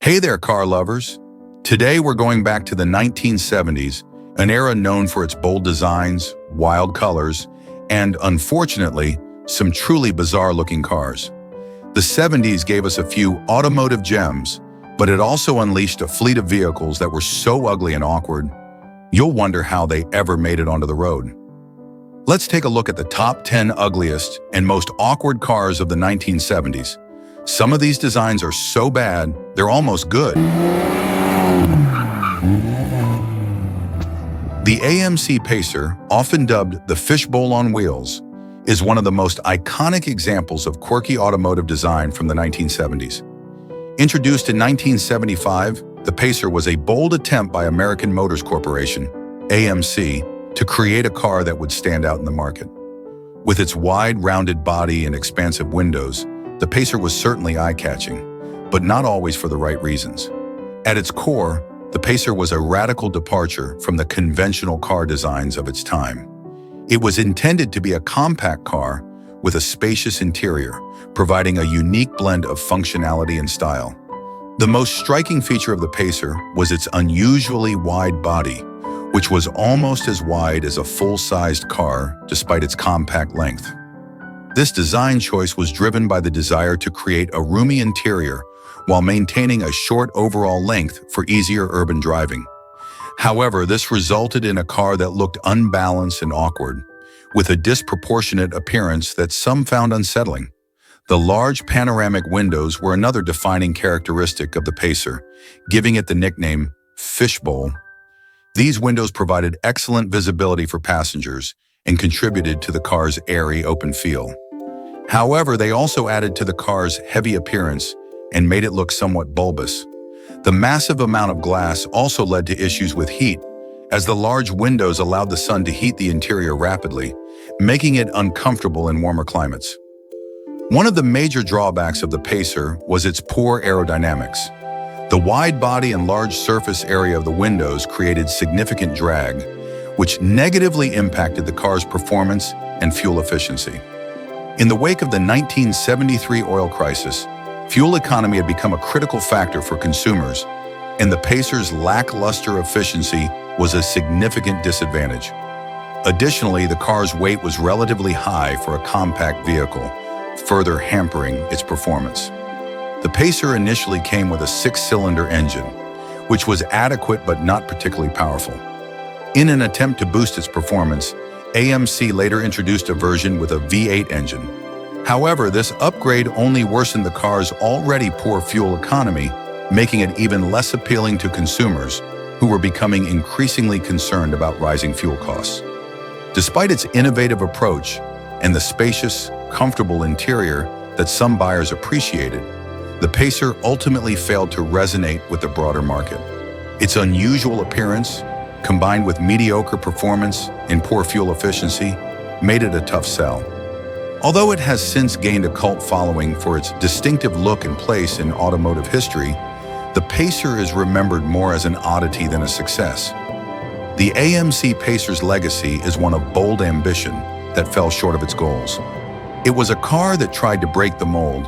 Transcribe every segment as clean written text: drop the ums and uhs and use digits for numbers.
Hey there, car lovers. Today we're going back to the 1970s, an era known for its bold designs, wild colors, and, unfortunately, some truly bizarre-looking cars. The 70s gave us a few automotive gems, but it also unleashed a fleet of vehicles that were so ugly and awkward, you'll wonder how they ever made it onto the road. Let's take a look at the top 10 ugliest and most awkward cars of the 1970s. Some of these designs are so bad, they're almost good. The AMC Pacer, often dubbed the fishbowl on wheels, is one of the most iconic examples of quirky automotive design from the 1970s. Introduced in 1975, the Pacer was a bold attempt by American Motors Corporation, AMC, to create a car that would stand out in the market. With its wide, rounded body and expansive windows, the Pacer was certainly eye-catching, but not always for the right reasons. At its core, the Pacer was a radical departure from the conventional car designs of its time. It was intended to be a compact car with a spacious interior, providing a unique blend of functionality and style. The most striking feature of the Pacer was its unusually wide body, which was almost as wide as a full-sized car despite its compact length. This design choice was driven by the desire to create a roomy interior while maintaining a short overall length for easier urban driving. However, this resulted in a car that looked unbalanced and awkward, with a disproportionate appearance that some found unsettling. The large panoramic windows were another defining characteristic of the Pacer, giving it the nickname fishbowl. These windows provided excellent visibility for passengers and contributed to the car's airy, open feel. However, they also added to the car's heavy appearance and made it look somewhat bulbous. The massive amount of glass also led to issues with heat, as the large windows allowed the sun to heat the interior rapidly, making it uncomfortable in warmer climates. One of the major drawbacks of the Pacer was its poor aerodynamics. The wide body and large surface area of the windows created significant drag, which negatively impacted the car's performance and fuel efficiency. In the wake of the 1973 oil crisis, fuel economy had become a critical factor for consumers, and the Pacer's lackluster efficiency was a significant disadvantage. Additionally, the car's weight was relatively high for a compact vehicle, further hampering its performance. The Pacer initially came with a 6-cylinder engine, which was adequate but not particularly powerful. In an attempt to boost its performance, AMC later introduced a version with a V8 engine. However, this upgrade only worsened the car's already poor fuel economy, making it even less appealing to consumers who were becoming increasingly concerned about rising fuel costs. Despite its innovative approach and the spacious, comfortable interior that some buyers appreciated, the Pacer ultimately failed to resonate with the broader market. Its unusual appearance, combined with mediocre performance and poor fuel efficiency, made it a tough sell. Although it has since gained a cult following for its distinctive look and place in automotive history, the Pacer is remembered more as an oddity than a success. The AMC Pacer's legacy is one of bold ambition that fell short of its goals. It was a car that tried to break the mold,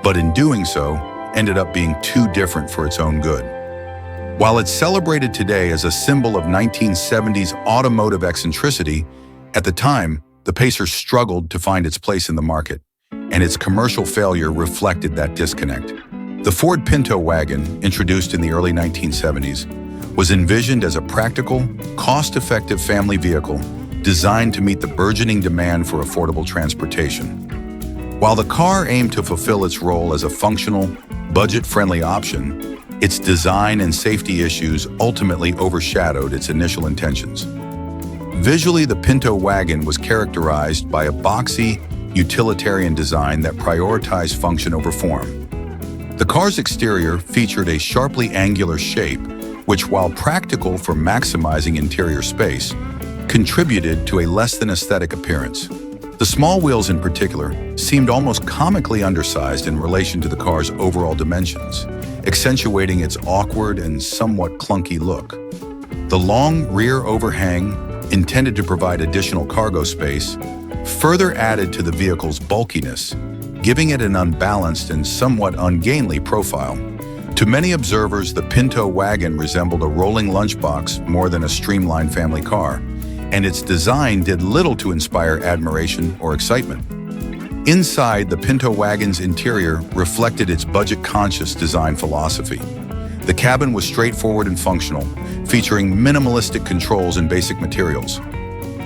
but in doing so, ended up being too different for its own good. While it's celebrated today as a symbol of 1970s automotive eccentricity, at the time, the Pacer struggled to find its place in the market, and its commercial failure reflected that disconnect. The Ford Pinto wagon, introduced in the early 1970s, was envisioned as a practical, cost-effective family vehicle designed to meet the burgeoning demand for affordable transportation. While the car aimed to fulfill its role as a functional, budget-friendly option, its design and safety issues ultimately overshadowed its initial intentions. Visually, the Pinto wagon was characterized by a boxy, utilitarian design that prioritized function over form. The car's exterior featured a sharply angular shape, which, while practical for maximizing interior space, contributed to a less-than-aesthetic appearance. The small wheels in particular seemed almost comically undersized in relation to the car's overall dimensions, accentuating its awkward and somewhat clunky look. The long rear overhang, intended to provide additional cargo space, further added to the vehicle's bulkiness, giving it an unbalanced and somewhat ungainly profile. To many observers, the Pinto wagon resembled a rolling lunchbox more than a streamlined family car, and its design did little to inspire admiration or excitement. Inside, the Pinto wagon's interior reflected its budget-conscious design philosophy. The cabin was straightforward and functional, featuring minimalistic controls and basic materials.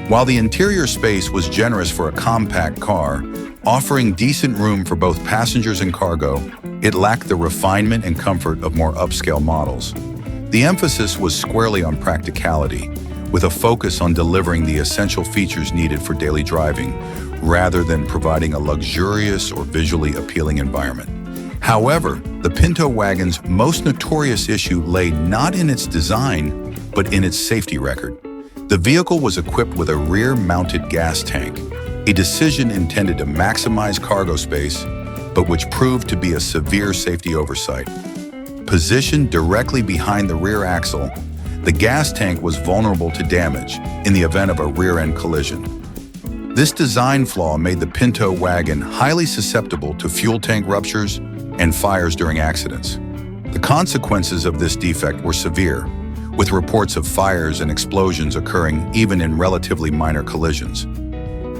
While the interior space was generous for a compact car, offering decent room for both passengers and cargo, it lacked the refinement and comfort of more upscale models. The emphasis was squarely on practicality, with a focus on delivering the essential features needed for daily driving, rather than providing a luxurious or visually appealing environment. However, the Pinto wagon's most notorious issue lay not in its design, but in its safety record. The vehicle was equipped with a rear-mounted gas tank, a decision intended to maximize cargo space, but which proved to be a severe safety oversight. Positioned directly behind the rear axle, the gas tank was vulnerable to damage in the event of a rear-end collision. This design flaw made the Pinto wagon highly susceptible to fuel tank ruptures and fires during accidents. The consequences of this defect were severe, with reports of fires and explosions occurring even in relatively minor collisions.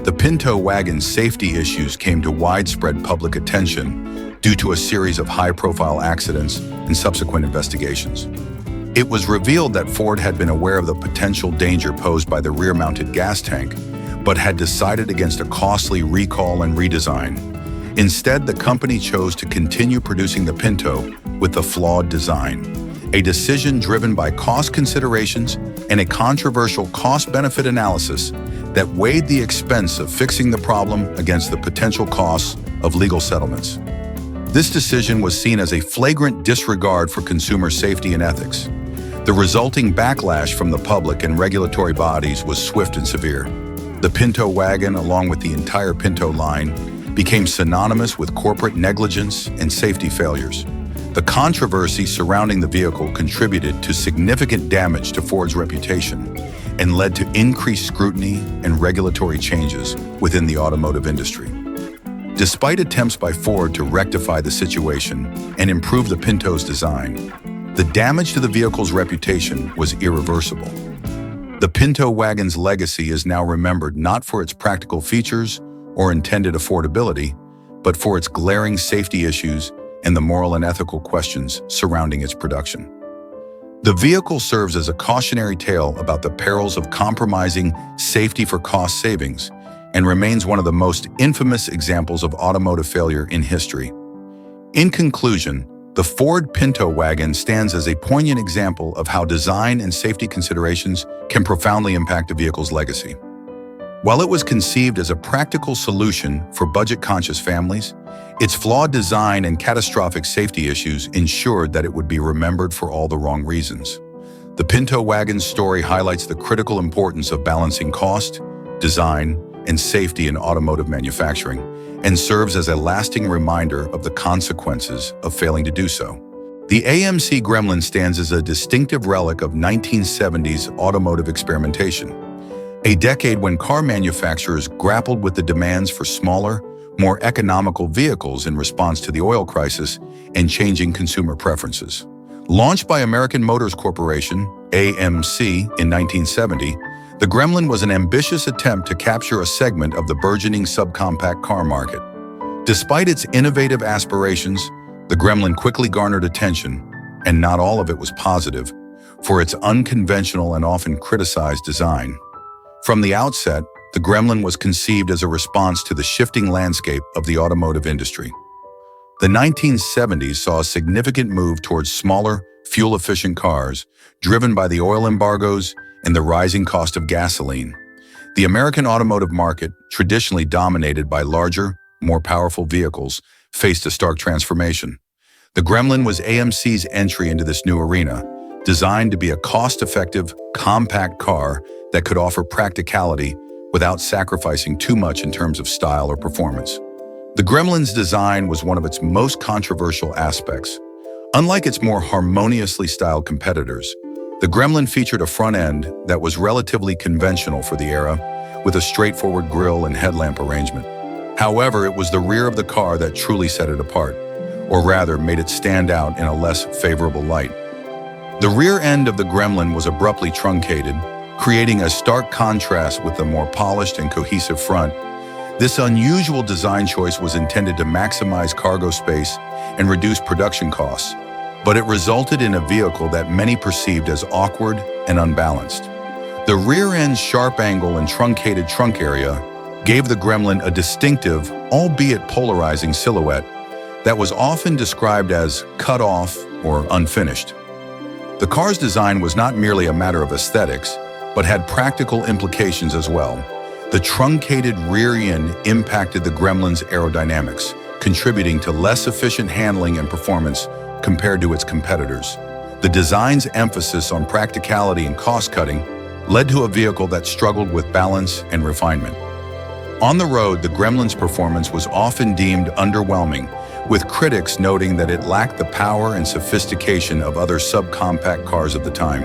The Pinto wagon's safety issues came to widespread public attention due to a series of high-profile accidents and subsequent investigations. It was revealed that Ford had been aware of the potential danger posed by the rear-mounted gas tank, but had decided against a costly recall and redesign. Instead, the company chose to continue producing the Pinto with the flawed design, a decision driven by cost considerations and a controversial cost-benefit analysis that weighed the expense of fixing the problem against the potential costs of legal settlements. This decision was seen as a flagrant disregard for consumer safety and ethics. The resulting backlash from the public and regulatory bodies was swift and severe. The Pinto wagon, along with the entire Pinto line, became synonymous with corporate negligence and safety failures. The controversy surrounding the vehicle contributed to significant damage to Ford's reputation and led to increased scrutiny and regulatory changes within the automotive industry. Despite attempts by Ford to rectify the situation and improve the Pinto's design, the damage to the vehicle's reputation was irreversible. The Pinto wagon's legacy is now remembered not for its practical features or intended affordability, but for its glaring safety issues and the moral and ethical questions surrounding its production. The vehicle serves as a cautionary tale about the perils of compromising safety for cost savings and remains one of the most infamous examples of automotive failure in history. In conclusion, the Ford Pinto wagon stands as a poignant example of how design and safety considerations can profoundly impact a vehicle's legacy. While it was conceived as a practical solution for budget-conscious families, its flawed design and catastrophic safety issues ensured that it would be remembered for all the wrong reasons. The Pinto wagon's story highlights the critical importance of balancing cost, design, and safety in automotive manufacturing, and serves as a lasting reminder of the consequences of failing to do so. The AMC Gremlin stands as a distinctive relic of 1970s automotive experimentation, a decade when car manufacturers grappled with the demands for smaller, more economical vehicles in response to the oil crisis and changing consumer preferences. Launched by American Motors Corporation, AMC, in 1970, the Gremlin was an ambitious attempt to capture a segment of the burgeoning subcompact car market. Despite its innovative aspirations, the Gremlin quickly garnered attention, and not all of it was positive, for its unconventional and often criticized design. From the outset, the Gremlin was conceived as a response to the shifting landscape of the automotive industry. The 1970s saw a significant move towards smaller, fuel-efficient cars, driven by the oil embargoes and the rising cost of gasoline. The American automotive market, traditionally dominated by larger, more powerful vehicles, faced a stark transformation. The Gremlin was AMC's entry into this new arena, designed to be a cost-effective, compact car that could offer practicality without sacrificing too much in terms of style or performance. The Gremlin's design was one of its most controversial aspects. Unlike its more harmoniously styled competitors, the Gremlin featured a front end that was relatively conventional for the era, with a straightforward grille and headlamp arrangement. However, it was the rear of the car that truly set it apart, or rather made it stand out in a less favorable light. The rear end of the Gremlin was abruptly truncated, creating a stark contrast with the more polished and cohesive front. This unusual design choice was intended to maximize cargo space and reduce production costs, but it resulted in a vehicle that many perceived as awkward and unbalanced. The rear end's sharp angle and truncated trunk area gave the Gremlin a distinctive, albeit polarizing silhouette that was often described as cut off or unfinished. The car's design was not merely a matter of aesthetics, but had practical implications as well. The truncated rear end impacted the Gremlin's aerodynamics, contributing to less efficient handling and performance compared to its competitors. The design's emphasis on practicality and cost-cutting led to a vehicle that struggled with balance and refinement. On the road, the Gremlin's performance was often deemed underwhelming, with critics noting that it lacked the power and sophistication of other subcompact cars of the time.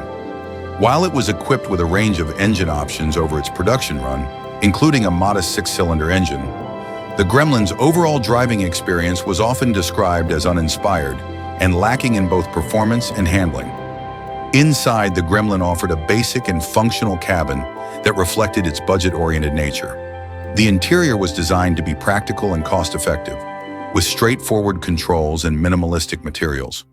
While it was equipped with a range of engine options over its production run, including a modest six-cylinder engine, the Gremlin's overall driving experience was often described as uninspired and lacking in both performance and handling. Inside, the Gremlin offered a basic and functional cabin that reflected its budget-oriented nature. The interior was designed to be practical and cost-effective, with straightforward controls and minimalistic materials.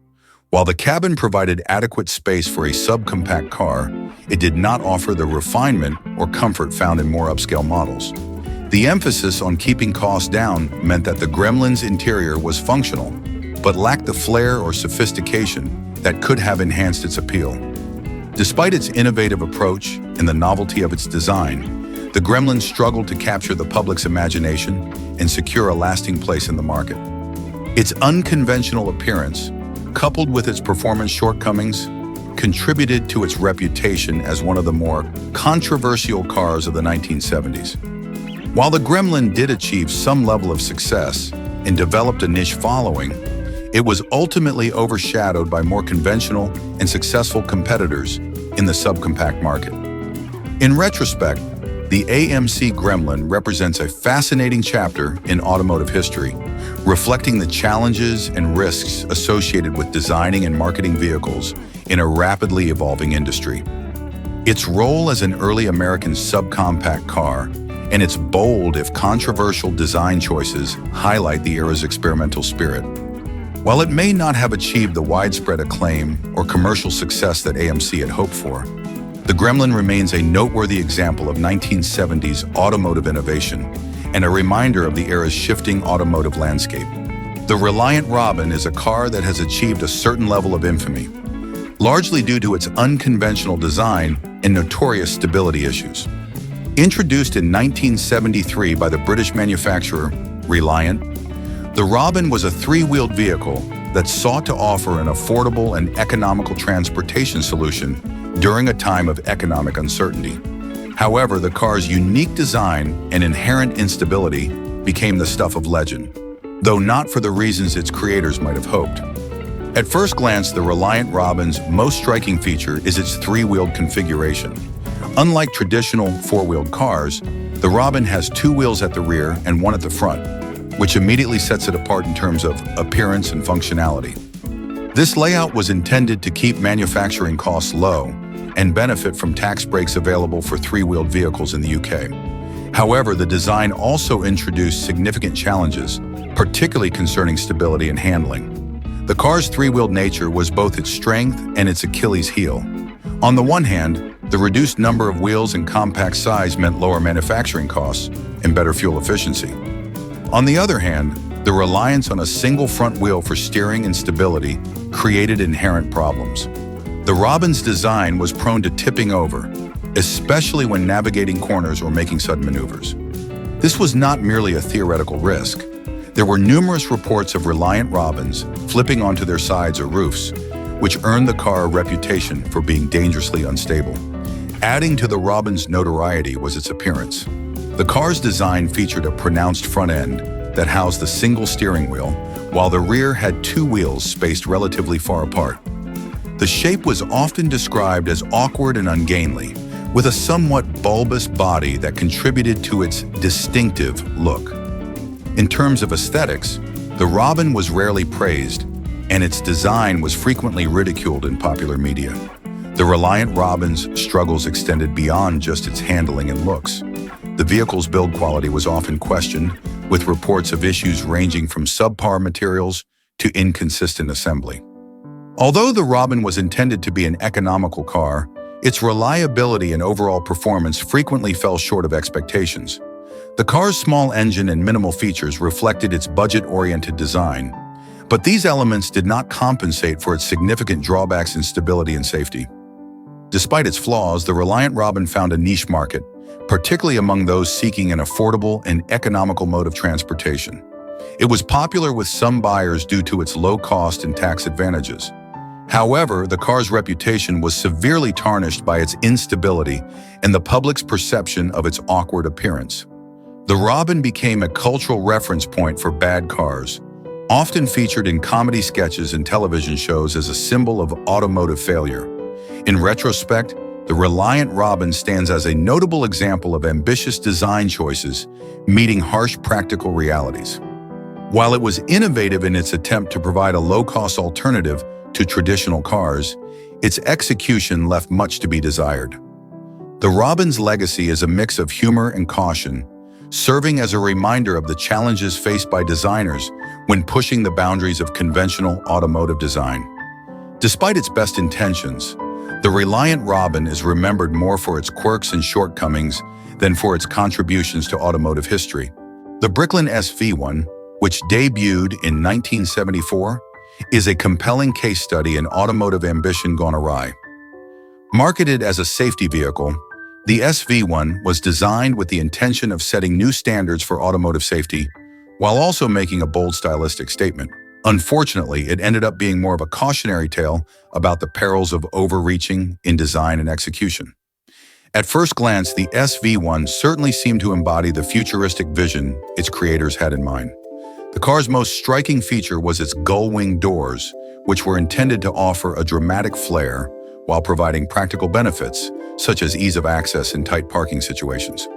While the cabin provided adequate space for a subcompact car, it did not offer the refinement or comfort found in more upscale models. The emphasis on keeping costs down meant that the Gremlin's interior was functional, but lacked the flair or sophistication that could have enhanced its appeal. Despite its innovative approach and the novelty of its design, the Gremlin struggled to capture the public's imagination and secure a lasting place in the market. Its unconventional appearance, coupled with its performance shortcomings, contributed to its reputation as one of the more controversial cars of the 1970s. While the Gremlin did achieve some level of success and developed a niche following, it was ultimately overshadowed by more conventional and successful competitors in the subcompact market. In retrospect, the AMC Gremlin represents a fascinating chapter in automotive history, reflecting the challenges and risks associated with designing and marketing vehicles in a rapidly evolving industry. Its role as an early American subcompact car and its bold, if controversial, design choices highlight the era's experimental spirit. While it may not have achieved the widespread acclaim or commercial success that AMC had hoped for, the Gremlin remains a noteworthy example of 1970s automotive innovation and a reminder of the era's shifting automotive landscape. The Reliant Robin is a car that has achieved a certain level of infamy, largely due to its unconventional design and notorious stability issues. Introduced in 1973 by the British manufacturer Reliant, the Robin was a three-wheeled vehicle that sought to offer an affordable and economical transportation solution during a time of economic uncertainty. However, the car's unique design and inherent instability became the stuff of legend, though not for the reasons its creators might have hoped. At first glance, the Reliant Robin's most striking feature is its three-wheeled configuration. Unlike traditional four-wheeled cars, the Robin has two wheels at the rear and one at the front, which immediately sets it apart in terms of appearance and functionality. This layout was intended to keep manufacturing costs low and benefit from tax breaks available for three-wheeled vehicles in the UK. However, the design also introduced significant challenges, particularly concerning stability and handling. The car's three-wheeled nature was both its strength and its Achilles heel. On the one hand, the reduced number of wheels and compact size meant lower manufacturing costs and better fuel efficiency. On the other hand, the reliance on a single front wheel for steering and stability created inherent problems. The Robin's design was prone to tipping over, especially when navigating corners or making sudden maneuvers. This was not merely a theoretical risk. There were numerous reports of Reliant Robins flipping onto their sides or roofs, which earned the car a reputation for being dangerously unstable. Adding to the Robin's notoriety was its appearance. The car's design featured a pronounced front end that housed the single steering wheel, while the rear had two wheels spaced relatively far apart. The shape was often described as awkward and ungainly, with a somewhat bulbous body that contributed to its distinctive look. In terms of aesthetics, The Robin was rarely praised, and its design was frequently ridiculed in popular media. The Reliant Robin's struggles extended beyond just its handling and looks. The vehicle's build quality was often questioned, with reports of issues ranging from subpar materials to inconsistent assembly. Although the Robin was intended to be an economical car, its reliability and overall performance frequently fell short of expectations. The car's small engine and minimal features reflected its budget-oriented design, but these elements did not compensate for its significant drawbacks in stability and safety. Despite its flaws, the Reliant Robin found a niche market, particularly among those seeking an affordable and economical mode of transportation. It was popular with some buyers due to its low cost and tax advantages. However, the car's reputation was severely tarnished by its instability and the public's perception of its awkward appearance. The Robin became a cultural reference point for bad cars, often featured in comedy sketches and television shows as a symbol of automotive failure. In retrospect, the Reliant Robin stands as a notable example of ambitious design choices meeting harsh practical realities. While it was innovative in its attempt to provide a low-cost alternative to traditional cars, its execution left much to be desired. The Robin's legacy is a mix of humor and caution, serving as a reminder of the challenges faced by designers when pushing the boundaries of conventional automotive design. Despite its best intentions, the Reliant Robin is remembered more for its quirks and shortcomings than for its contributions to automotive history. The Bricklin SV1, which debuted in 1974, is a compelling case study in automotive ambition gone awry. Marketed as a safety vehicle, the SV1 was designed with the intention of setting new standards for automotive safety, while also making a bold stylistic statement. Unfortunately, it ended up being more of a cautionary tale about the perils of overreaching in design and execution. At first glance, the SV1 certainly seemed to embody the futuristic vision its creators had in mind. The car's most striking feature was its gull-wing doors, which were intended to offer a dramatic flair while providing practical benefits, such as ease of access in tight parking situations.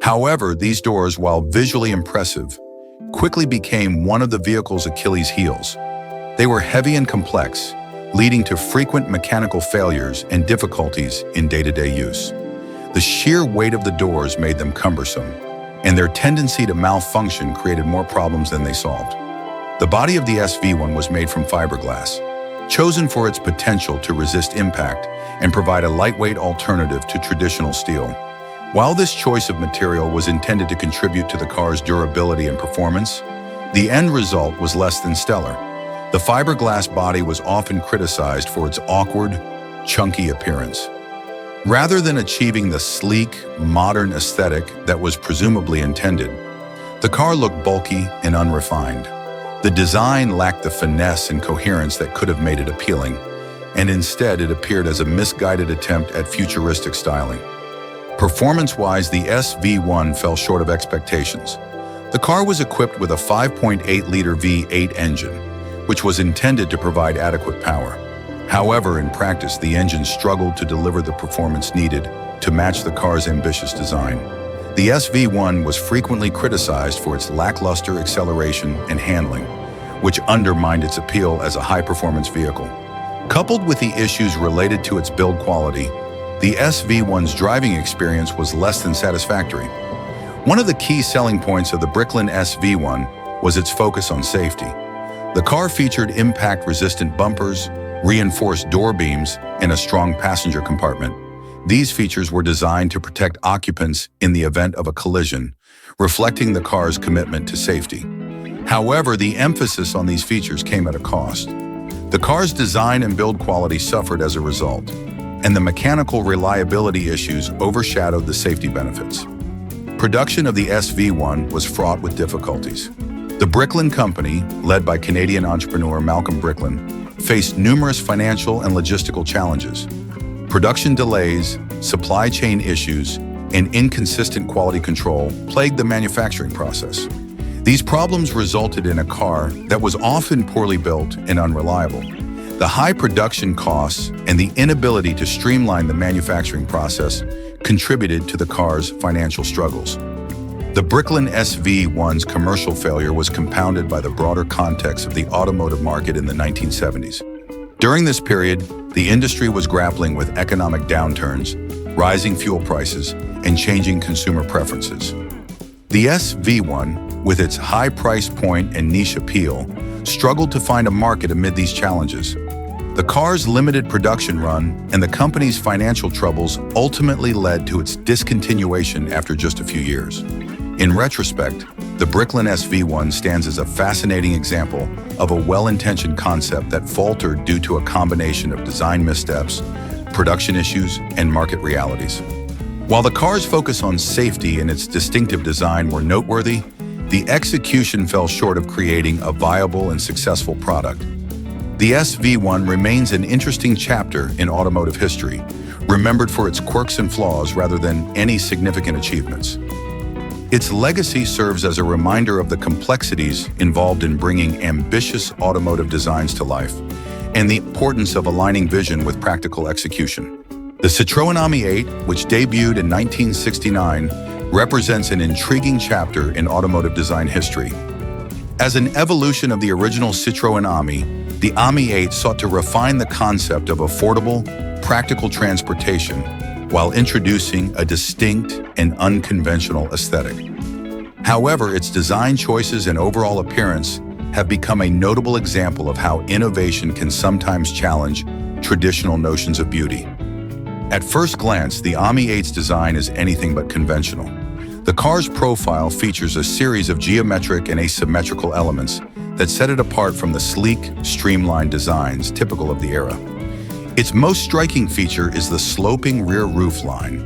However, these doors, while visually impressive, quickly became one of the vehicle's Achilles heels. They were heavy and complex, leading to frequent mechanical failures and difficulties in day-to-day use. The sheer weight of the doors made them cumbersome, and their tendency to malfunction created more problems than they solved. The body of the SV1 was made from fiberglass, chosen for its potential to resist impact and provide a lightweight alternative to traditional steel. While this choice of material was intended to contribute to the car's durability and performance, the end result was less than stellar. The fiberglass body was often criticized for its awkward, chunky appearance. Rather than achieving the sleek, modern aesthetic that was presumably intended, the car looked bulky and unrefined. The design lacked the finesse and coherence that could have made it appealing, and instead it appeared as a misguided attempt at futuristic styling. Performance-wise, the SV1 fell short of expectations. The car was equipped with a 5.8-liter V8 engine, which was intended to provide adequate power. However, in practice, the engine struggled to deliver the performance needed to match the car's ambitious design. The SV1 was frequently criticized for its lackluster acceleration and handling, which undermined its appeal as a high-performance vehicle. Coupled with the issues related to its build quality, the SV1's driving experience was less than satisfactory. One of the key selling points of the Bricklin SV1 was its focus on safety. The car featured impact-resistant bumpers, reinforced door beams, and a strong passenger compartment. These features were designed to protect occupants in the event of a collision, reflecting the car's commitment to safety. However, the emphasis on these features came at a cost. The car's design and build quality suffered as a result, and the mechanical reliability issues overshadowed the safety benefits. Production of the SV1 was fraught with difficulties. The Bricklin Company, led by Canadian entrepreneur Malcolm Bricklin, faced numerous financial and logistical challenges. Production delays, supply chain issues, and inconsistent quality control plagued the manufacturing process. These problems resulted in a car that was often poorly built and unreliable. The high production costs and the inability to streamline the manufacturing process contributed to the car's financial struggles. The Bricklin SV1's commercial failure was compounded by the broader context of the automotive market in the 1970s. During this period, the industry was grappling with economic downturns, rising fuel prices, and changing consumer preferences. The SV1, with its high price point and niche appeal, struggled to find a market amid these challenges. The car's limited production run and the company's financial troubles ultimately led to its discontinuation after just a few years. In retrospect, the Bricklin SV1 stands as a fascinating example of a well-intentioned concept that faltered due to a combination of design missteps, production issues, and market realities. While the car's focus on safety and its distinctive design were noteworthy, the execution fell short of creating a viable and successful product. The SV1 remains an interesting chapter in automotive history, remembered for its quirks and flaws rather than any significant achievements. Its legacy serves as a reminder of the complexities involved in bringing ambitious automotive designs to life and the importance of aligning vision with practical execution. The Citroën Ami 8, which debuted in 1969, represents an intriguing chapter in automotive design history. As an evolution of the original Citroën Ami, the Ami 8 sought to refine the concept of affordable, practical transportation while introducing a distinct and unconventional aesthetic. However, its design choices and overall appearance have become a notable example of how innovation can sometimes challenge traditional notions of beauty. At first glance, the Ami 8's design is anything but conventional. The car's profile features a series of geometric and asymmetrical elements that set it apart from the sleek, streamlined designs typical of the era. Its most striking feature is the sloping rear roof line,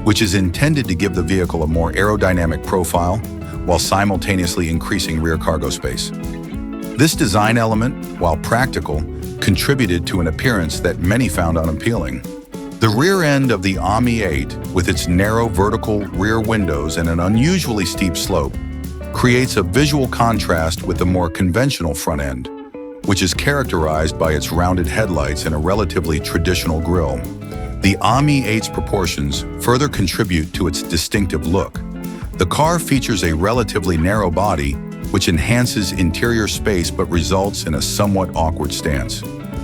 which is intended to give the vehicle a more aerodynamic profile while simultaneously increasing rear cargo space. This design element, while practical, contributed to an appearance that many found unappealing. The rear end of the Ami 8, with its narrow vertical rear windows and an unusually steep slope, creates a visual contrast with the more conventional front end, which is characterized by its rounded headlights and a relatively traditional grille. The Ami 8's proportions further contribute to its distinctive look. The car features a relatively narrow body, which enhances interior space but results in a somewhat awkward stance.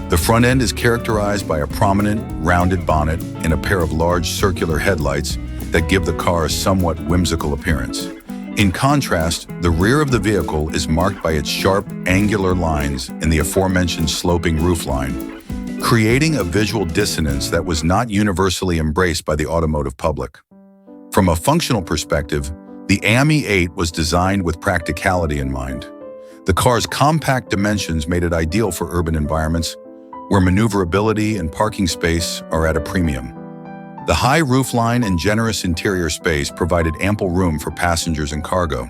The front end is characterized by a prominent, rounded bonnet and a pair of large circular headlights that give the car a somewhat whimsical appearance. In contrast, the rear of the vehicle is marked by its sharp, angular lines and the aforementioned sloping roofline, creating a visual dissonance that was not universally embraced by the automotive public. From a functional perspective, the Ami 8 was designed with practicality in mind. The car's compact dimensions made it ideal for urban environments, where maneuverability and parking space are at a premium. The high roofline and generous interior space provided ample room for passengers and cargo,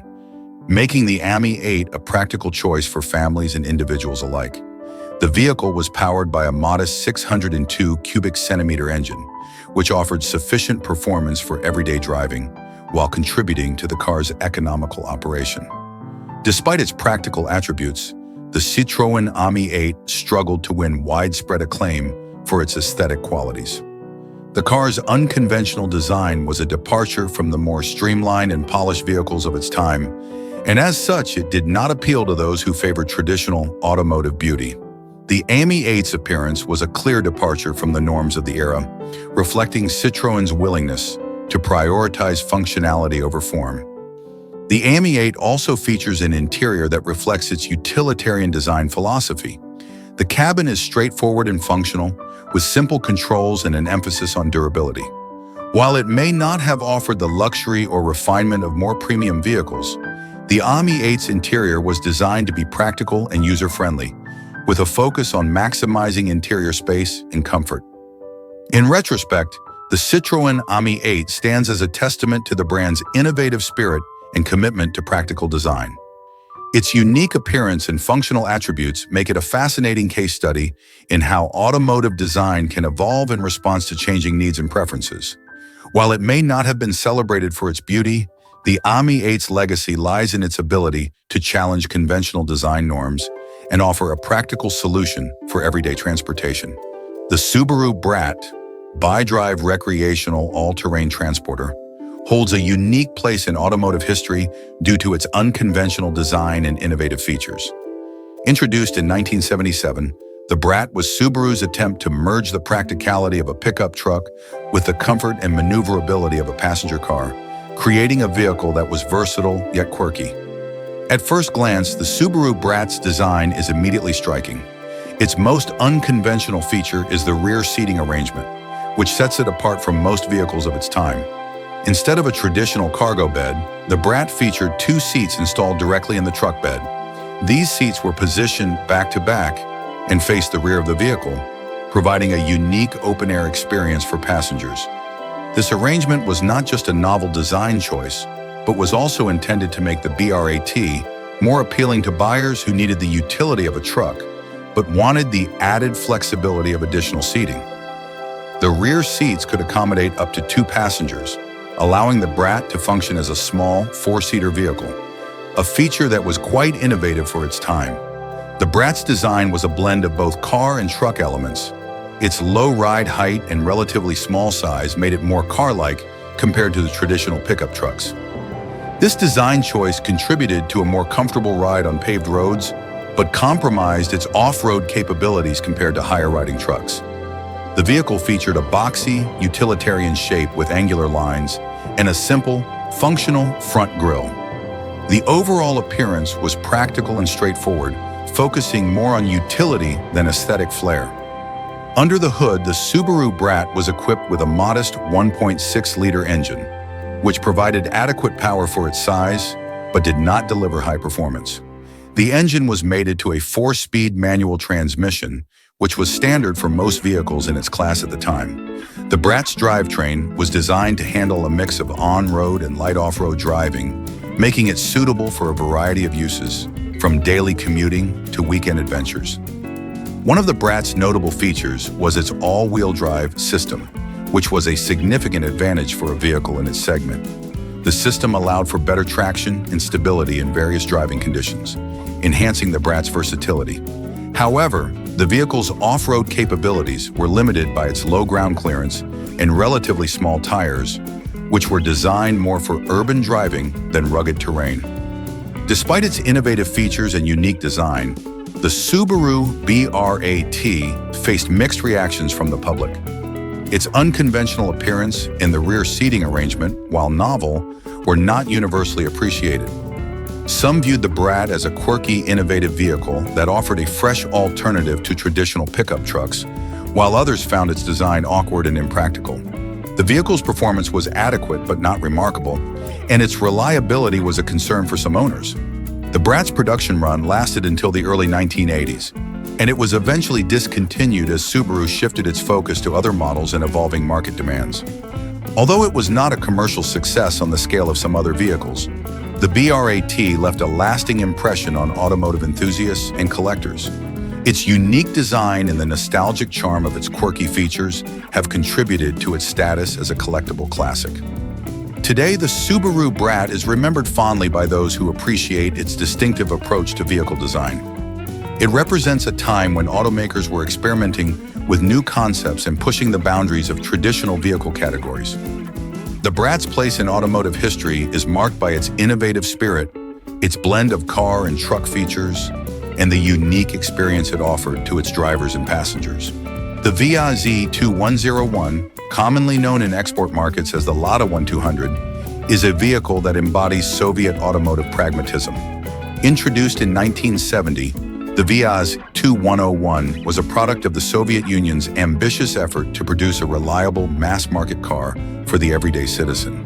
making the Ami 8 a practical choice for families and individuals alike. The vehicle was powered by a modest 602 cubic centimeter engine, which offered sufficient performance for everyday driving while contributing to the car's economical operation. Despite its practical attributes, the Citroën Ami 8 struggled to win widespread acclaim for its aesthetic qualities. The car's unconventional design was a departure from the more streamlined and polished vehicles of its time, and as such, it did not appeal to those who favored traditional automotive beauty. The Ami 8's appearance was a clear departure from the norms of the era, reflecting Citroën's willingness to prioritize functionality over form. The Ami 8 also features an interior that reflects its utilitarian design philosophy. The cabin is straightforward and functional, with simple controls and an emphasis on durability. While it may not have offered the luxury or refinement of more premium vehicles, the Ami 8's interior was designed to be practical and user-friendly, with a focus on maximizing interior space and comfort. In retrospect, the Citroën Ami 8 stands as a testament to the brand's innovative spirit and commitment to practical design. Its unique appearance and functional attributes make it a fascinating case study in how automotive design can evolve in response to changing needs and preferences. While it may not have been celebrated for its beauty, the Ami 8's legacy lies in its ability to challenge conventional design norms and offer a practical solution for everyday transportation. The Subaru Brat, bi-drive recreational all-terrain transporter, holds a unique place in automotive history due to its unconventional design and innovative features. Introduced in 1977, the Brat was Subaru's attempt to merge the practicality of a pickup truck with the comfort and maneuverability of a passenger car, creating a vehicle that was versatile yet quirky. At first glance, the Subaru Brat's design is immediately striking. Its most unconventional feature is the rear seating arrangement, which sets it apart from most vehicles of its time. Instead of a traditional cargo bed, the Brat featured two seats installed directly in the truck bed. These seats were positioned back to back and faced the rear of the vehicle, providing a unique open-air experience for passengers. This arrangement was not just a novel design choice, but was also intended to make the BRAT more appealing to buyers who needed the utility of a truck, but wanted the added flexibility of additional seating. The rear seats could accommodate up to 2 passengers, allowing the Brat to function as a small, 4-seater vehicle, a feature that was quite innovative for its time. The Brat's design was a blend of both car and truck elements. Its low ride height and relatively small size made it more car-like compared to the traditional pickup trucks. This design choice contributed to a more comfortable ride on paved roads, but compromised its off-road capabilities compared to higher-riding trucks. The vehicle featured a boxy, utilitarian shape with angular lines and a simple, functional front grille. The overall appearance was practical and straightforward, focusing more on utility than aesthetic flair. Under the hood, the Subaru Brat was equipped with a modest 1.6-liter engine, which provided adequate power for its size, but did not deliver high performance. The engine was mated to a 4-speed manual transmission, which was standard for most vehicles in its class at the time. The Brat's drivetrain was designed to handle a mix of on-road and light off-road driving, making it suitable for a variety of uses, from daily commuting to weekend adventures. One of the Brat's notable features was its all-wheel drive system, which was a significant advantage for a vehicle in its segment. The system allowed for better traction and stability in various driving conditions, enhancing the Brat's versatility. However, the vehicle's off-road capabilities were limited by its low ground clearance and relatively small tires, which were designed more for urban driving than rugged terrain. Despite its innovative features and unique design, the Subaru BRAT faced mixed reactions from the public. Its unconventional appearance and the rear seating arrangement, while novel, were not universally appreciated. Some viewed the Brat as a quirky, innovative vehicle that offered a fresh alternative to traditional pickup trucks, while others found its design awkward and impractical. The vehicle's performance was adequate but not remarkable, and its reliability was a concern for some owners. The Brat's production run lasted until the early 1980s, and it was eventually discontinued as Subaru shifted its focus to other models and evolving market demands. Although it was not a commercial success on the scale of some other vehicles, the BRAT left a lasting impression on automotive enthusiasts and collectors. Its unique design and the nostalgic charm of its quirky features have contributed to its status as a collectible classic. Today, the Subaru Brat is remembered fondly by those who appreciate its distinctive approach to vehicle design. It represents a time when automakers were experimenting with new concepts and pushing the boundaries of traditional vehicle categories. The Brat's place in automotive history is marked by its innovative spirit, its blend of car and truck features, and the unique experience it offered to its drivers and passengers. The VAZ-2101, commonly known in export markets as the Lada 1200, is a vehicle that embodies Soviet automotive pragmatism. Introduced in 1970, the VAZ-2101 was a product of the Soviet Union's ambitious effort to produce a reliable mass-market car for the everyday citizen.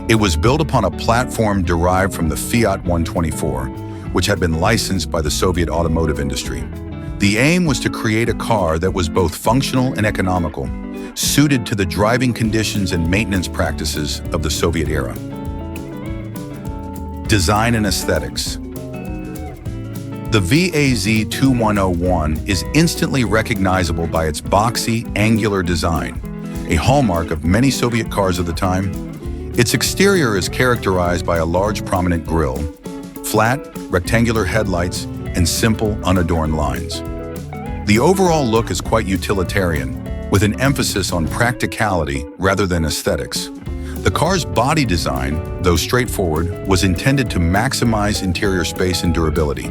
It was built upon a platform derived from the Fiat 124, which had been licensed by the Soviet automotive industry. The aim was to create a car that was both functional and economical, suited to the driving conditions and maintenance practices of the Soviet era. Design and aesthetics. The VAZ-2101 is instantly recognizable by its boxy, angular design, a hallmark of many Soviet cars of the time. Its exterior is characterized by a large prominent grille, flat, rectangular headlights, and simple, unadorned lines. The overall look is quite utilitarian, with an emphasis on practicality rather than aesthetics. The car's body design, though straightforward, was intended to maximize interior space and durability.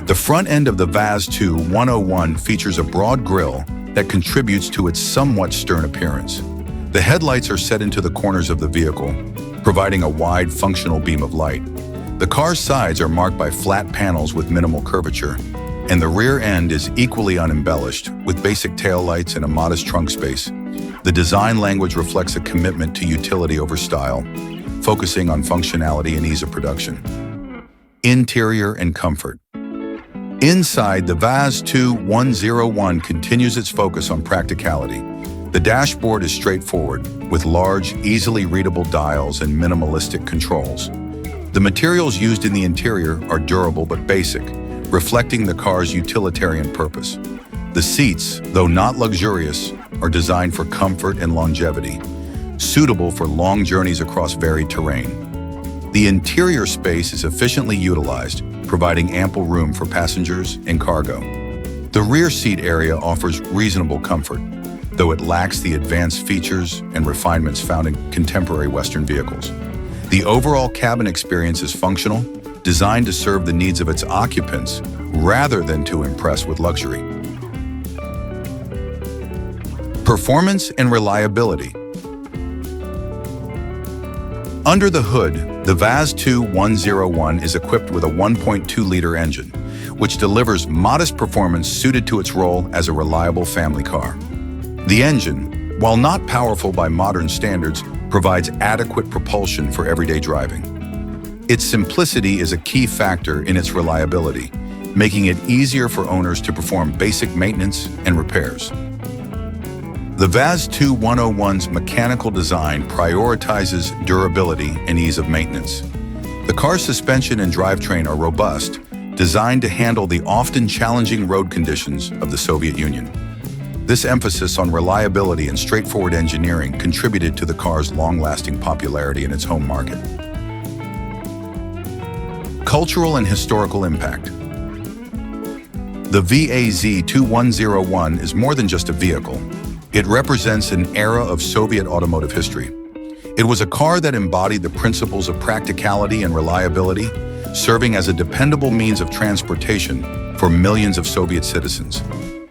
The front end of the Vaz 2 101 features a broad grille that contributes to its somewhat stern appearance. The headlights are set into the corners of the vehicle, providing a wide, functional beam of light. The car's sides are marked by flat panels with minimal curvature, and the rear end is equally unembellished, with basic taillights and a modest trunk space. The design language reflects a commitment to utility over style, focusing on functionality and ease of production. Interior and comfort. Inside, the Vaz 2 101 continues its focus on practicality. The dashboard is straightforward, with large, easily readable dials and minimalistic controls. The materials used in the interior are durable but basic, reflecting the car's utilitarian purpose. The seats, though not luxurious, are designed for comfort and longevity, suitable for long journeys across varied terrain. The interior space is efficiently utilized, providing ample room for passengers and cargo. The rear seat area offers reasonable comfort, though it lacks the advanced features and refinements found in contemporary Western vehicles. The overall cabin experience is functional, designed to serve the needs of its occupants rather than to impress with luxury. Performance and reliability. Under the hood, the Vaz 2 101 is equipped with a 1.2-liter engine, which delivers modest performance suited to its role as a reliable family car. The engine, while not powerful by modern standards, provides adequate propulsion for everyday driving. Its simplicity is a key factor in its reliability, making it easier for owners to perform basic maintenance and repairs. The Vaz 2 101's mechanical design prioritizes durability and ease of maintenance. The car's suspension and drivetrain are robust, designed to handle the often challenging road conditions of the Soviet Union. This emphasis on reliability and straightforward engineering contributed to the car's long-lasting popularity in its home market. Cultural and historical impact. The Vaz 2101 is more than just a vehicle. It represents an era of Soviet automotive history. It was a car that embodied the principles of practicality and reliability, serving as a dependable means of transportation for millions of Soviet citizens.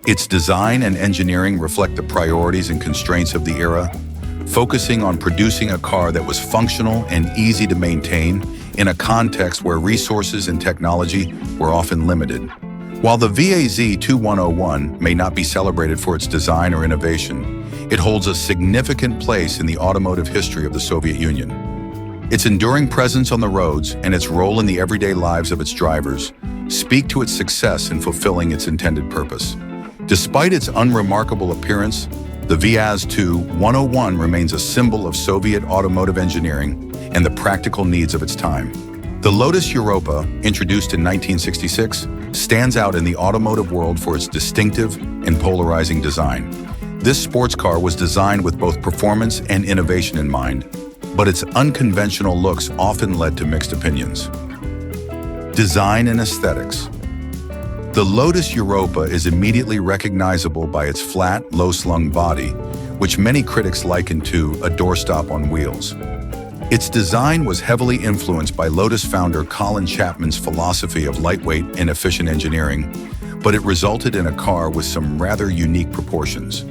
Its design and engineering reflect the priorities and constraints of the era, focusing on producing a car that was functional and easy to maintain in a context where resources and technology were often limited. While the Vaz 2101 may not be celebrated for its design or innovation, it holds a significant place in the automotive history of the Soviet Union. Its enduring presence on the roads and its role in the everyday lives of its drivers speak to its success in fulfilling its intended purpose. Despite its unremarkable appearance, the Vaz 2 101 remains a symbol of Soviet automotive engineering and the practical needs of its time. The Lotus Europa, introduced in 1966, stands out in the automotive world for its distinctive and polarizing design. This sports car was designed with both performance and innovation in mind, but its unconventional looks often led to mixed opinions. Design and aesthetics. The Lotus Europa is immediately recognizable by its flat, low-slung body, which many critics liken to a doorstop on wheels. Its design was heavily influenced by Lotus founder Colin Chapman's philosophy of lightweight and efficient engineering, but it resulted in a car with some rather unique proportions.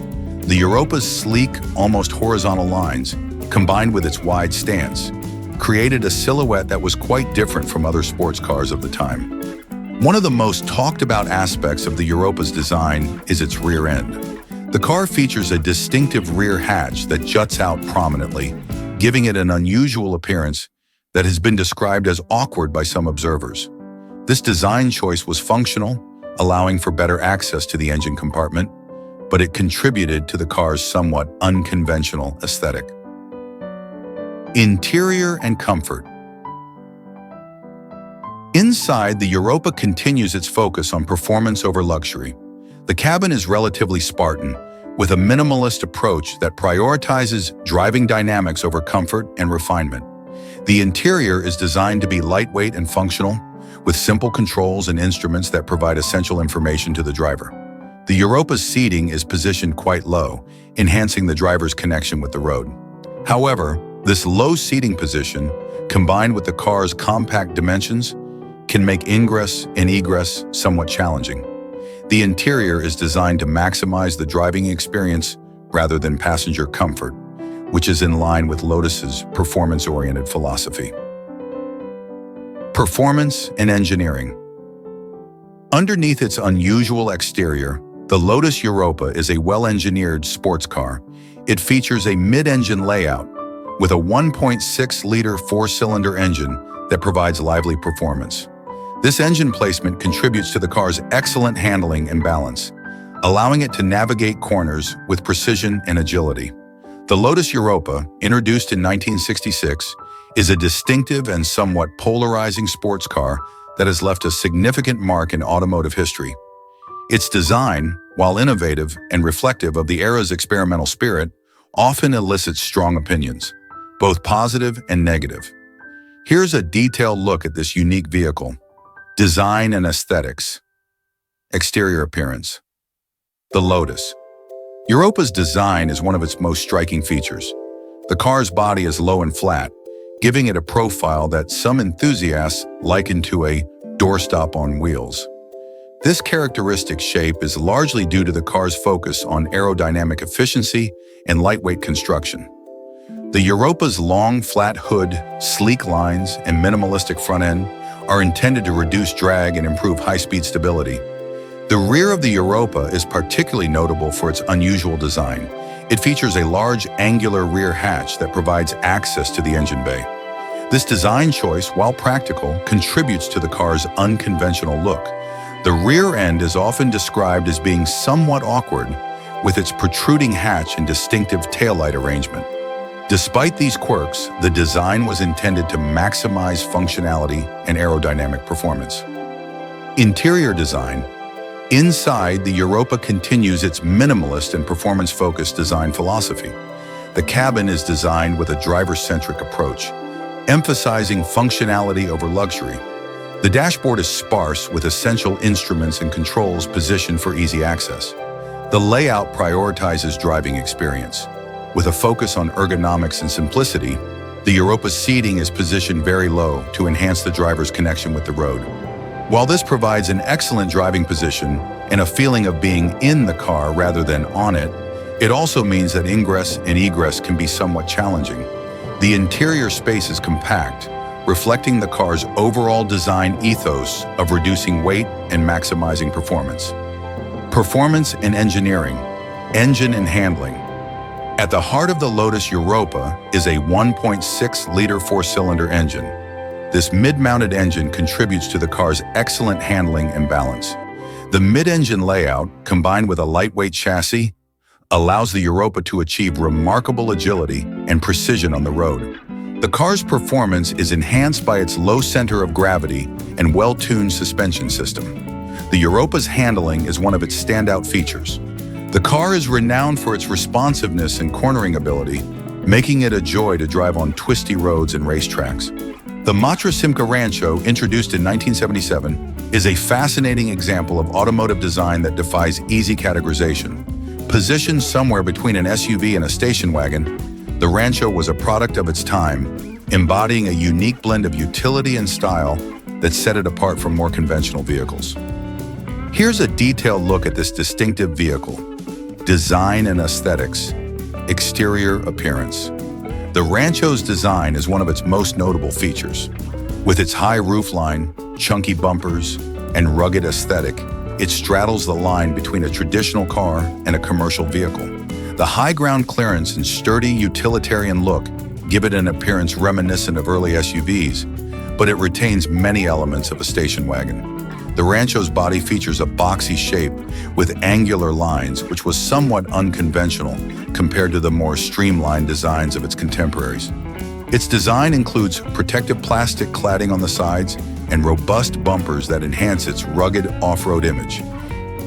The Europa's sleek, almost horizontal lines, combined with its wide stance, created a silhouette that was quite different from other sports cars of the time. One of the most talked about aspects of the Europa's design is its rear end. The car features a distinctive rear hatch that juts out prominently, giving it an unusual appearance that has been described as awkward by some observers. This design choice was functional, allowing for better access to the engine compartment, but it contributed to the car's somewhat unconventional aesthetic. Interior and comfort. Inside, the Europa continues its focus on performance over luxury. The cabin is relatively Spartan, with a minimalist approach that prioritizes driving dynamics over comfort and refinement. The interior is designed to be lightweight and functional, with simple controls and instruments that provide essential information to the driver. The Europa's seating is positioned quite low, enhancing the driver's connection with the road. However, This low seating position, combined with the car's compact dimensions, can make ingress and egress somewhat challenging. The interior is designed to maximize the driving experience rather than passenger comfort, which is in line with Lotus's performance-oriented philosophy. Performance and engineering. Underneath its unusual exterior, the Lotus Europa is a well-engineered sports car. It features a mid-engine layout with a 1.6-liter four-cylinder engine that provides lively performance. This engine placement contributes to the car's excellent handling and balance, allowing it to navigate corners with precision and agility. The Lotus Europa, introduced in 1966, is a distinctive and somewhat polarizing sports car that has left a significant mark in automotive history. Its design, while innovative and reflective of the era's experimental spirit, often elicits strong opinions, both positive and negative. Here's a detailed look at this unique vehicle. Design and aesthetics. Exterior appearance. The Lotus Europa's design is one of its most striking features. The car's body is low and flat, giving it a profile that some enthusiasts liken to a doorstop on wheels. This characteristic shape is largely due to the car's focus on aerodynamic efficiency and lightweight construction. The Europa's long, flat hood, sleek lines, and minimalistic front end are intended to reduce drag and improve high-speed stability. The rear of the Europa is particularly notable for its unusual design. It features a large angular rear hatch that provides access to the engine bay. This design choice, while practical, contributes to the car's unconventional look. The rear end is often described as being somewhat awkward, with its protruding hatch and distinctive taillight arrangement. Despite these quirks, the design was intended to maximize functionality and aerodynamic performance. Interior design. Inside, the Europa continues its minimalist and performance-focused design philosophy. The cabin is designed with a driver-centric approach, emphasizing functionality over luxury. The dashboard is sparse with essential instruments and controls positioned for easy access. The layout prioritizes driving experience. With a focus on ergonomics and simplicity, the Europa's seating is positioned very low to enhance the driver's connection with the road. While this provides an excellent driving position and a feeling of being in the car rather than on it, it also means that ingress and egress can be somewhat challenging. The interior space is compact, reflecting the car's overall design ethos of reducing weight and maximizing performance. Performance and engineering. Engine and handling. At the heart of the Lotus Europa is a 1.6-liter four-cylinder engine. This mid-mounted engine contributes to the car's excellent handling and balance. The mid-engine layout, combined with a lightweight chassis, allows the Europa to achieve remarkable agility and precision on the road. The car's performance is enhanced by its low center of gravity and well-tuned suspension system. The Europa's handling is one of its standout features. The car is renowned for its responsiveness and cornering ability, making it a joy to drive on twisty roads and racetracks. The Matrosymka Rancho, introduced in 1977, is a fascinating example of automotive design that defies easy categorization. Positioned somewhere between an SUV and a station wagon, the Rancho was a product of its time, embodying a unique blend of utility and style that set it apart from more conventional vehicles. Here's a detailed look at this distinctive vehicle. Design and aesthetics. Exterior appearance. The Rancho's design is one of its most notable features. With its high roofline, chunky bumpers, and rugged aesthetic, it straddles the line between a traditional car and a commercial vehicle. The high ground clearance and sturdy utilitarian look give it an appearance reminiscent of early SUVs, but it retains many elements of a station wagon. The Rancho's body features a boxy shape with angular lines, which was somewhat unconventional compared to the more streamlined designs of its contemporaries. Its design includes protective plastic cladding on the sides and robust bumpers that enhance its rugged off-road image.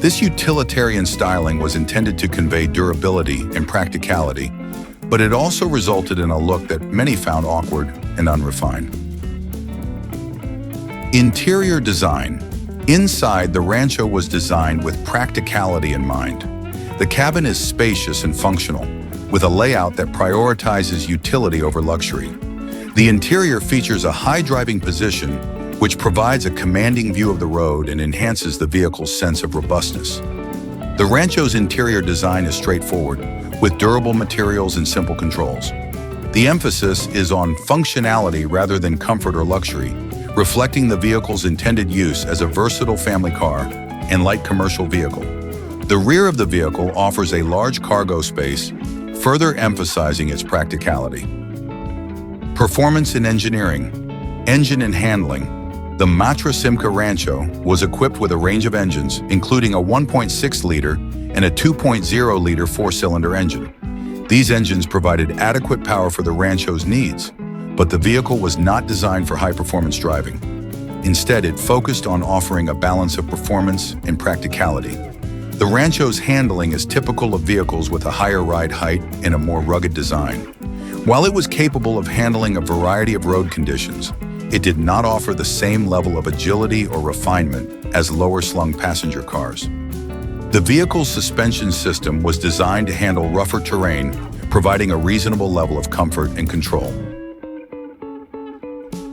This utilitarian styling was intended to convey durability and practicality, but it also resulted in a look that many found awkward and unrefined. Interior design. Inside, the Rancho was designed with practicality in mind. The cabin is spacious and functional, with a layout that prioritizes utility over luxury. The interior features a high driving position, which provides a commanding view of the road and enhances the vehicle's sense of robustness. The Rancho's interior design is straightforward, with durable materials and simple controls. The emphasis is on functionality rather than comfort or luxury, reflecting the vehicle's intended use as a versatile family car and light commercial vehicle. The rear of the vehicle offers a large cargo space, further emphasizing its practicality. Performance and engineering. Engine and handling. The Matra Simca Rancho was equipped with a range of engines, including a 1.6-liter and a 2.0-liter four-cylinder engine. These engines provided adequate power for the Rancho's needs, but the vehicle was not designed for high-performance driving. Instead, it focused on offering a balance of performance and practicality. The Rancho's handling is typical of vehicles with a higher ride height and a more rugged design. While it was capable of handling a variety of road conditions, it did not offer the same level of agility or refinement as lower-slung passenger cars. The vehicle's suspension system was designed to handle rougher terrain, providing a reasonable level of comfort and control.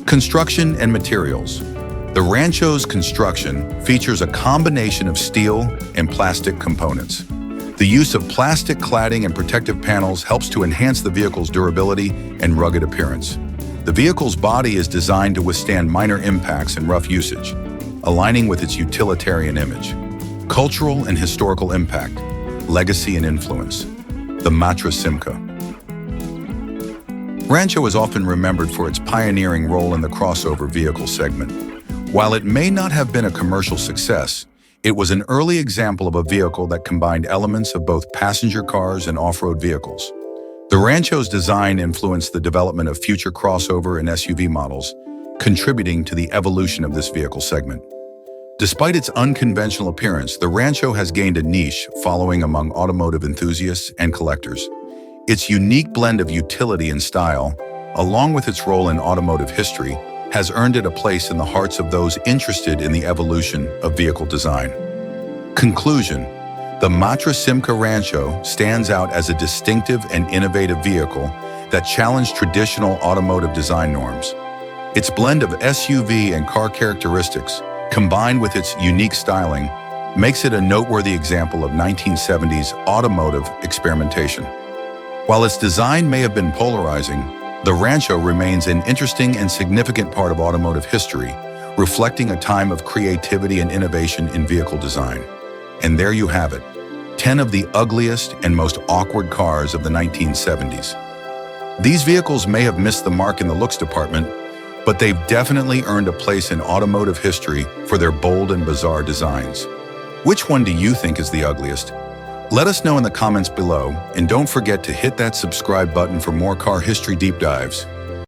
Construction and materials. The Rancho's construction features a combination of steel and plastic components. The use of plastic cladding and protective panels helps to enhance the vehicle's durability and rugged appearance. The vehicle's body is designed to withstand minor impacts and rough usage, aligning with its utilitarian image. Cultural and historical impact, legacy and influence. The Matra Simca Rancho is often remembered for its pioneering role in the crossover vehicle segment. While it may not have been a commercial success, it was an early example of a vehicle that combined elements of both passenger cars and off-road vehicles. The Rancho's design influenced the development of future crossover and SUV models, contributing to the evolution of this vehicle segment. Despite its unconventional appearance, the Rancho has gained a niche following among automotive enthusiasts and collectors. Its unique blend of utility and style, along with its role in automotive history, has earned it a place in the hearts of those interested in the evolution of vehicle design. Conclusion. The Matra Simca Rancho stands out as a distinctive and innovative vehicle that challenged traditional automotive design norms. Its blend of SUV and car characteristics, combined with its unique styling, makes it a noteworthy example of 1970s automotive experimentation. While its design may have been polarizing, the Rancho remains an interesting and significant part of automotive history, reflecting a time of creativity and innovation in vehicle design. And there you have it, 10 of the ugliest and most awkward cars of the 1970s. These vehicles may have missed the mark in the looks department, but they've definitely earned a place in automotive history for their bold and bizarre designs. Which one do you think is the ugliest? Let us know in the comments below, and don't forget to hit that subscribe button for more car history deep dives.